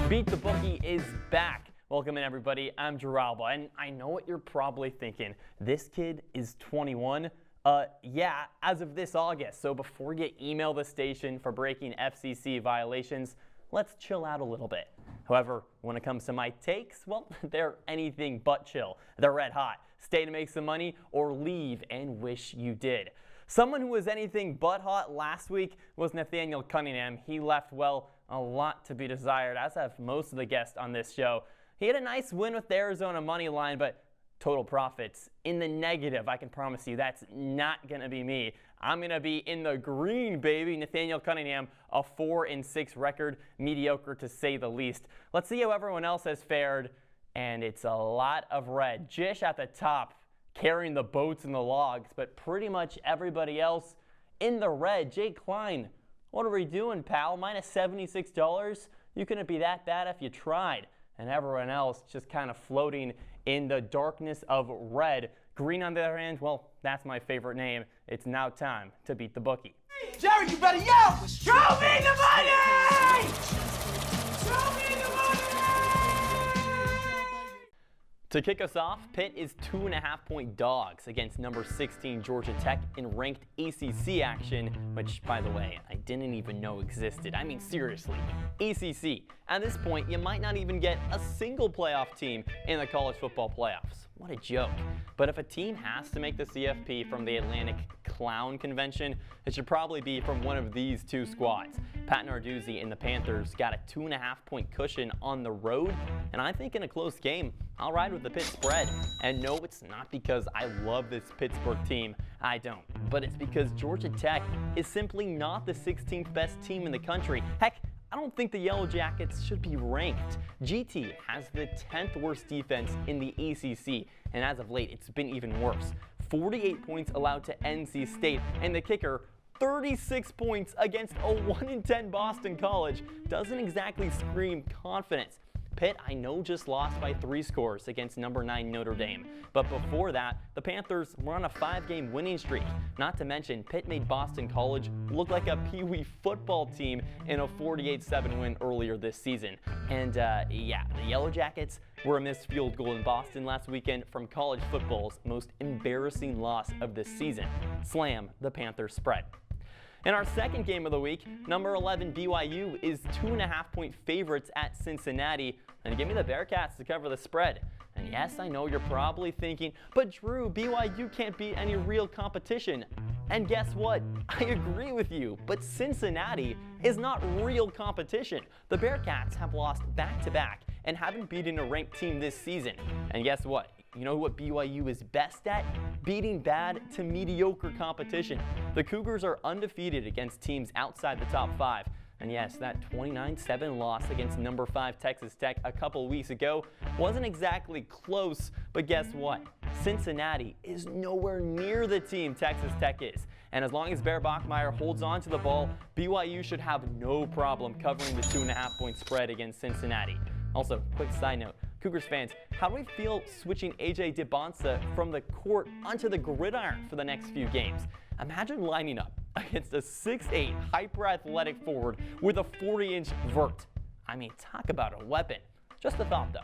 Beat the Bookie is back. Welcome in, everybody. I'm Albaugh, and I know what you're probably thinking. This kid is 21. Yeah, as of this August. So before you email the station for breaking FCC violations, let's chill out a little bit. However, when it comes to my takes, well, they're anything but chill. They're red hot. Stay to make some money or leave and wish you did. Someone who was anything but hot last week was Nathaniel Cunningham. He left, well, a lot to be desired, as have most of the guests on this show. He had a nice win with the Arizona money line, but total profits in the negative. I can promise you that's not going to be me. I'm going to be in the green, baby. Nathaniel Cunningham, a 4-6 record, mediocre to say the least. Let's see how everyone else has fared, and it's a lot of red. Jish at the top, carrying the boats and the logs, but pretty much everybody else in the red. Jake Klein, what are we doing, pal? Minus $76? You couldn't be that bad if you tried. And everyone else just kind of floating in the darkness of red. Green, on the other hand, well, that's my favorite name. It's now time to beat the bookie. Jerry, you better yell! Show me the money! Show me the money! To kick us off, Pitt is 2.5-point dogs against number 16 Georgia Tech in ranked ACC action, which, by the way, I didn't even know existed. I mean, seriously, ACC. At this point, you might not even get a single playoff team in the college football playoffs. What a joke. But if a team has to make the CFP from the Atlantic Clown Convention, it should probably be from one of these two squads. Pat Narduzzi and the Panthers got a 2.5-point cushion on the road, and I think in a close game, I'll ride with the Pitt spread. And no, it's not because I love this Pittsburgh team. I don't. But it's because Georgia Tech is simply not the 16th best team in the country. Heck, I don't think the Yellow Jackets should be ranked. GT has the 10th worst defense in the ACC, and as of late, it's been even worse. 48 points allowed to NC State, and the kicker, 36 points against a 1-10 Boston College. Doesn't exactly scream confidence. Pitt, I know, just lost by 3 scores against number 9 Notre Dame. But before that, the Panthers were on a 5-game winning streak. Not to mention, Pitt made Boston College look like a Pee-wee football team in a 48-7 win earlier this season. And yeah, the Yellow Jackets were a missed field goal in Boston last weekend from college football's most embarrassing loss of the season. Slam the Panthers spread. In our second game of the week, number 11 BYU is 2.5-point favorites at Cincinnati, and give me the Bearcats to cover the spread. And yes, I know you're probably thinking, but Drew, BYU can't beat any real competition. And guess what? I agree with you, but Cincinnati is not real competition. The Bearcats have lost back-to-back and haven't beaten a ranked team this season. And guess what? You know what BYU is best at? Beating bad to mediocre competition. The Cougars are undefeated against teams outside the top 5. And yes, that 29-7 loss against number 5 Texas Tech a couple weeks ago wasn't exactly close, but guess what? Cincinnati is nowhere near the team Texas Tech is. And as long as Bear Bachmeier holds on to the ball, BYU should have no problem covering the 2.5-point spread against Cincinnati. Also, quick side note, Cougars fans, how do we feel switching A.J. Dibonsa from the court onto the gridiron for the next few games? Imagine lining up against a 6'8", hyper-athletic forward with a 40-inch vert. I mean, talk about a weapon. Just a thought, though.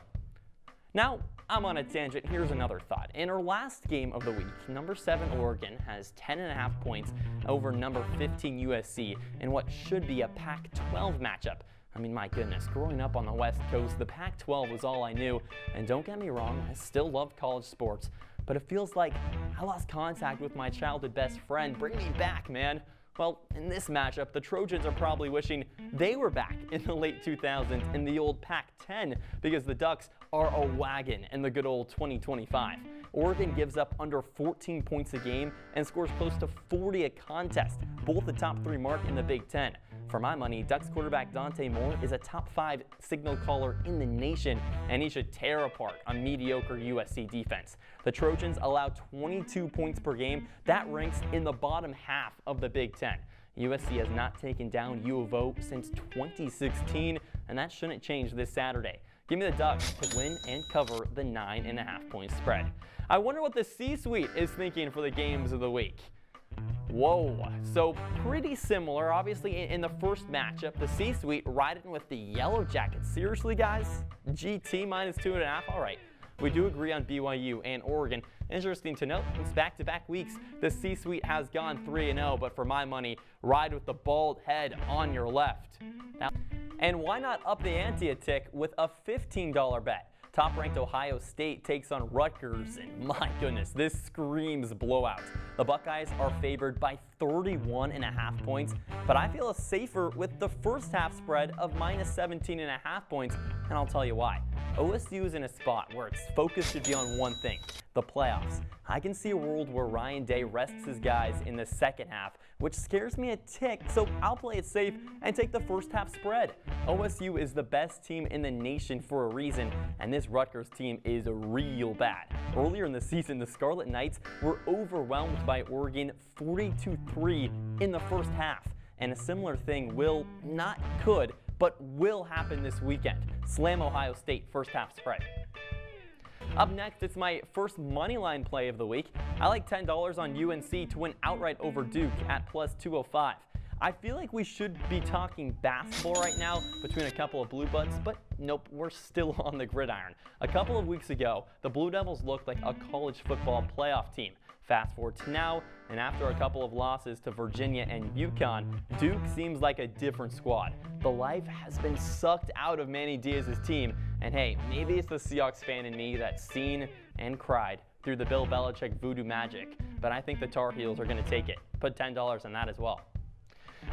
Now, I'm on a tangent. Here's another thought. In our last game of the week, number 7 Oregon has 10.5 points over number 15 USC in what should be a Pac-12 matchup. I mean, my goodness, growing up on the West Coast, the Pac-12 was all I knew. And don't get me wrong, I still love college sports. But it feels like I lost contact with my childhood best friend. Bring me back, man. Well, in this matchup, the Trojans are probably wishing they were back in the late 2000s in the old Pac-10 because the Ducks are a wagon in the good old 2025. Oregon gives up under 14 points a game and scores close to 40 a contest, both the top 3 mark in the Big Ten. For my money, Ducks quarterback Dante Moore is a top 5 signal caller in the nation, and he should tear apart a mediocre USC defense. The Trojans allow 22 points per game. That ranks in the bottom half of the Big Ten. USC has not taken down U of O since 2016, and that shouldn't change this Saturday. Give me the Ducks to win and cover the 9.5-point spread. I wonder what the C-suite is thinking for the games of the week. Whoa, so pretty similar. Obviously, in the first matchup, the C-Suite riding with the Yellow Jackets. Seriously, guys? GT minus 2.5? All right. We do agree on BYU and Oregon. Interesting to note, in back-to-back weeks, the C-Suite has gone 3-0, but for my money, ride with the bald head on your left. Now, and why not up the ante a tick with a $15 bet? Top-ranked Ohio State takes on Rutgers, and my goodness, this screams blowout. The Buckeyes are favored by 31.5 points, but I feel safer with the first half spread of minus 17.5 points, and I'll tell you why. OSU is in a spot where its focus should be on one thing, the playoffs. I can see a world where Ryan Day rests his guys in the second half, which scares me a tick, so I'll play it safe and take the first half spread. OSU is the best team in the nation for a reason, and this Rutgers team is real bad. Earlier in the season, the Scarlet Knights were overwhelmed by Oregon 42-3 in the first half, and a similar thing but will happen this weekend. Slam Ohio State first half spread. Up next, it's my first moneyline play of the week. I like $10 on UNC to win outright over Duke at plus 205. I feel like we should be talking basketball right now between a couple of Blue Bloods, but nope, we're still on the gridiron. A couple of weeks ago, the Blue Devils looked like a college football playoff team. Fast forward to now, and after a couple of losses to Virginia and UConn, Duke seems like a different squad. The life has been sucked out of Manny Diaz's team, and hey, maybe it's the Seahawks fan in me that's seen and cried through the Bill Belichick voodoo magic, but I think the Tar Heels are going to take it. Put $10 on that as well.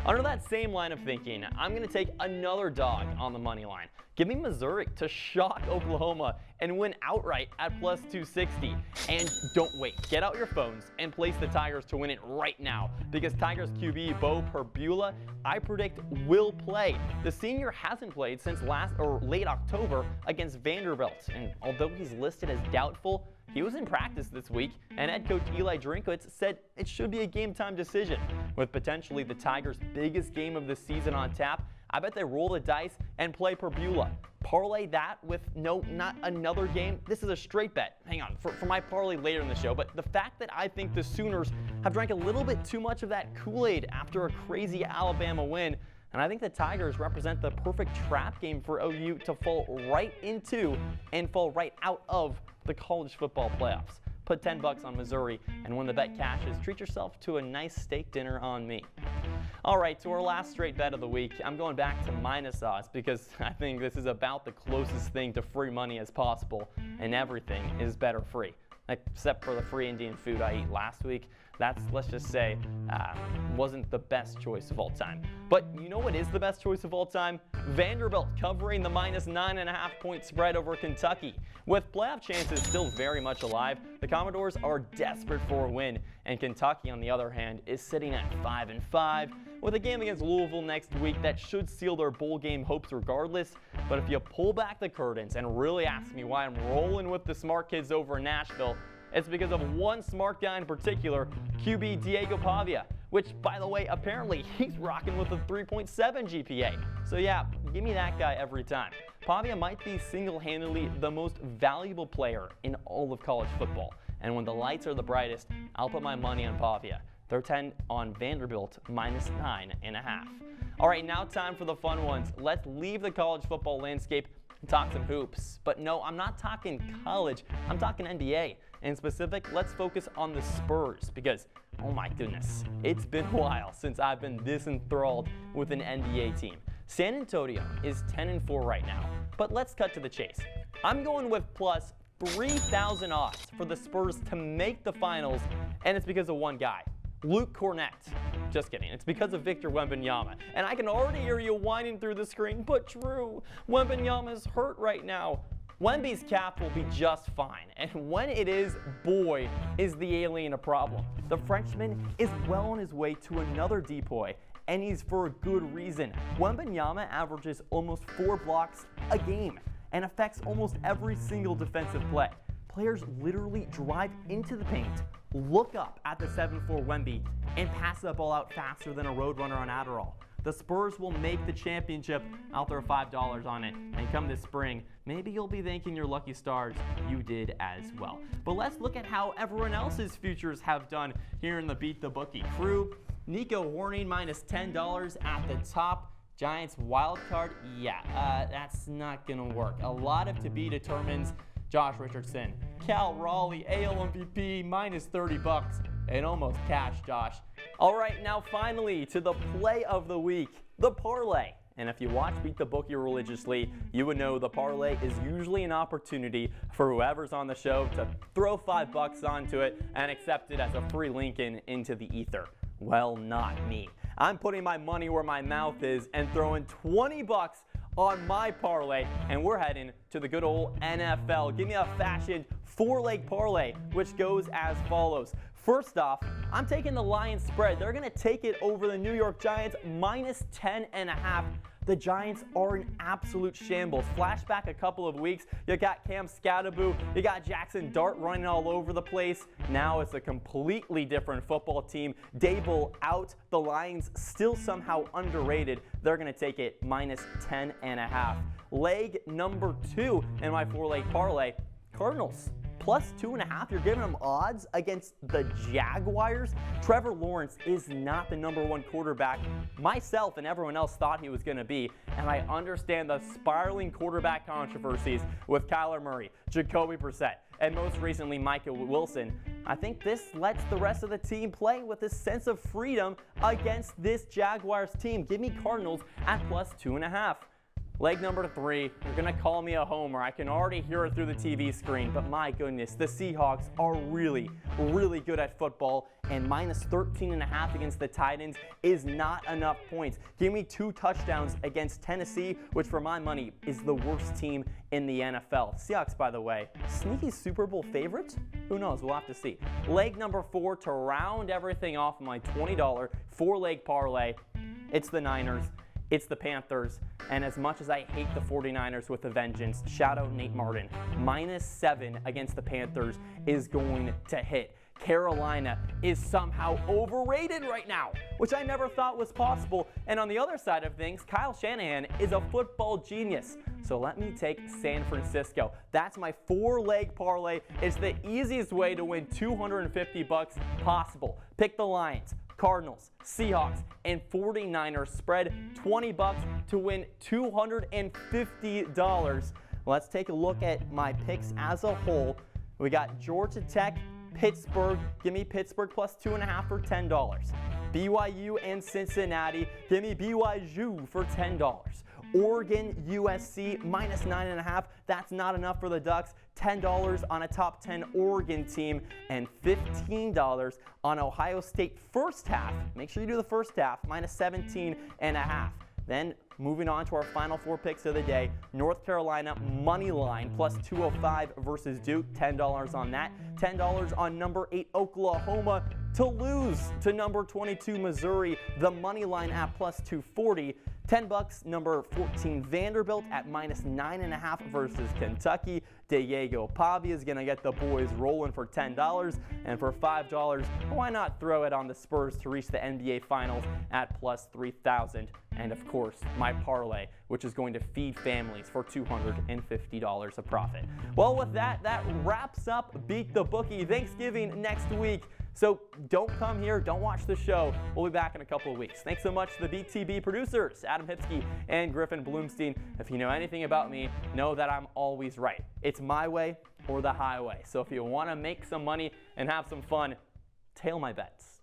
Under that same line of thinking, I'm going to take another dog on the money line. Give me Missouri to shock Oklahoma and win outright at plus 260. And don't wait. Get out your phones and place the Tigers to win it right now, because Tigers QB Bo Perbula, I predict, will play. The senior hasn't played since late October against Vanderbilt, and although he's listed as doubtful, he was in practice this week, and head coach Eli Drinkwitz said it should be a game-time decision. With potentially the Tigers' biggest game of the season on tap, I bet they roll the dice and play Perbula. Parlay that with not another game. This is a straight bet. Hang on, for my parlay later in the show, but the fact that I think the Sooners have drank a little bit too much of that Kool-Aid after a crazy Alabama win, and I think the Tigers represent the perfect trap game for OU to fall right into and fall right out of the college football playoffs. Put $10 on Missouri, and when the bet cashes, treat yourself to a nice steak dinner on me. All right, to our last straight bet of the week, I'm going back to minus odds because I think this is about the closest thing to free money as possible, and everything is better free. Except for the free Indian food I ate last week. That's, let's just say, wasn't the best choice of all time. But you know what is the best choice of all time? Vanderbilt covering the minus 9.5 point spread over Kentucky. With playoff chances still very much alive, the Commodores are desperate for a win, and Kentucky, on the other hand, is sitting at 5-5 with a game against Louisville next week that should seal their bowl game hopes regardless. But if you pull back the curtains and really ask me why I'm rolling with the smart kids over in Nashville, it's because of one smart guy in particular, QB Diego Pavia, which, by the way, apparently he's rocking with a 3.7 GPA. So yeah, give me that guy every time. Pavia might be single-handedly the most valuable player in all of college football. And when the lights are the brightest, I'll put my money on Pavia. They're 10 on Vanderbilt, minus 9.5. All right, now time for the fun ones. Let's leave the college football landscape and talk some hoops. But no, I'm not talking college, I'm talking NBA. In specific, let's focus on the Spurs because, oh my goodness, it's been a while since I've been this enthralled with an NBA team. San Antonio is 10-4 right now, but let's cut to the chase. I'm going with plus 3,000 odds for the Spurs to make the finals, and it's because of one guy, Luke Cornett. Just kidding, it's because of Victor Wembanyama. And I can already hear you whining through the screen, but true, Wembanyama's hurt right now. Wemby's calf will be just fine, and when it is, boy, is the alien a problem. The Frenchman is well on his way to another depoy, and he's for a good reason. Wembanyama averages almost 4 blocks a game and affects almost every single defensive play. Players literally drive into the paint, look up at the 7'4" Wemby, and pass the ball out faster than a roadrunner on Adderall. The Spurs will make the championship. I'll throw $5 on it. And come this spring, maybe you'll be thanking your lucky stars you did as well. But let's look at how everyone else's futures have done here in the Beat the Bookie crew. Nico Warning minus $10 at the top. Giants wild card, that's not gonna work. A lot of to be determines. Josh Richardson, Cal Raleigh, AL MVP minus $30 and almost cash, Josh. All right, now finally to the play of the week, the parlay. And if you watch Beat the Bookie religiously, you would know the parlay is usually an opportunity for whoever's on the show to throw $5 onto it and accept it as a free Lincoln into the ether. Well, not me. I'm putting my money where my mouth is and throwing $20 on my parlay, and we're heading to the good old NFL. Give me a fashioned 4-leg parlay, which goes as follows. First off, I'm taking the Lions spread. They're going to take it over the New York Giants minus 10.5. The Giants are in absolute shambles. Flashback a couple of weeks, you got Cam Scatterboo, you got Jackson Dart running all over the place. Now it's a completely different football team. Dable out, the Lions still somehow underrated. They're going to take it minus 10.5. Leg number 2 in my 4-leg parlay, Cardinals. Plus 2.5, you're giving them odds against the Jaguars. Trevor Lawrence is not the #1 quarterback myself and everyone else thought he was going to be. And I understand the spiraling quarterback controversies with Kyler Murray, Jacoby Brissett, and most recently Micah Wilson. I think this lets the rest of the team play with this sense of freedom against this Jaguars team. Give me Cardinals at plus 2.5. Leg number 3, you're going to call me a homer. I can already hear it through the TV screen, but my goodness, the Seahawks are really, really good at football, and minus 13.5 against the Titans is not enough points. Give me 2 touchdowns against Tennessee, which for my money is the worst team in the NFL. Seahawks, by the way, sneaky Super Bowl favorites? Who knows? We'll have to see. Leg number 4, to round everything off my $20 4-leg parlay, it's the Niners. It's the Panthers, and as much as I hate the 49ers with a vengeance, shout out Nate Martin, minus 7 against the Panthers is going to hit. Carolina is somehow overrated right now, which I never thought was possible. And on the other side of things, Kyle Shanahan is a football genius. So let me take San Francisco. That's my 4-leg parlay. It's the easiest way to win $250 possible. Pick the Lions, Cardinals, Seahawks, and 49ers. Spread $20 to win $250. Let's take a look at my picks as a whole. We got Georgia Tech, Pittsburgh. Give me Pittsburgh plus 2.5 for $10. BYU and Cincinnati. Give me BYU for $10. Oregon, USC, minus 9.5. That's not enough for the Ducks. $10 on a top 10 Oregon team and $15 on Ohio State first half. Make sure you do the first half, minus 17.5. Then moving on to our final 4 picks of the day, North Carolina money line plus 205 versus Duke, $10 on that. $10 on number 8 Oklahoma to lose to number 22 Missouri, the money line at plus 240. $10 number 14 Vanderbilt at minus 9.5 versus Kentucky. Diego Pavia is going to get the boys rolling for $10. And for $5, why not throw it on the Spurs to reach the NBA Finals at plus 3,000. And of course, my parlay, which is going to feed families for $250 a profit. Well, with that, that wraps up Beat the Bookie. Thanksgiving next week. So don't come here, don't watch the show. We'll be back in a couple of weeks. Thanks so much to the BTB producers, Adam Hipsky and Griffin Bloomstein. If you know anything about me, know that I'm always right. It's my way or the highway. So if you want to make some money and have some fun, tail my bets.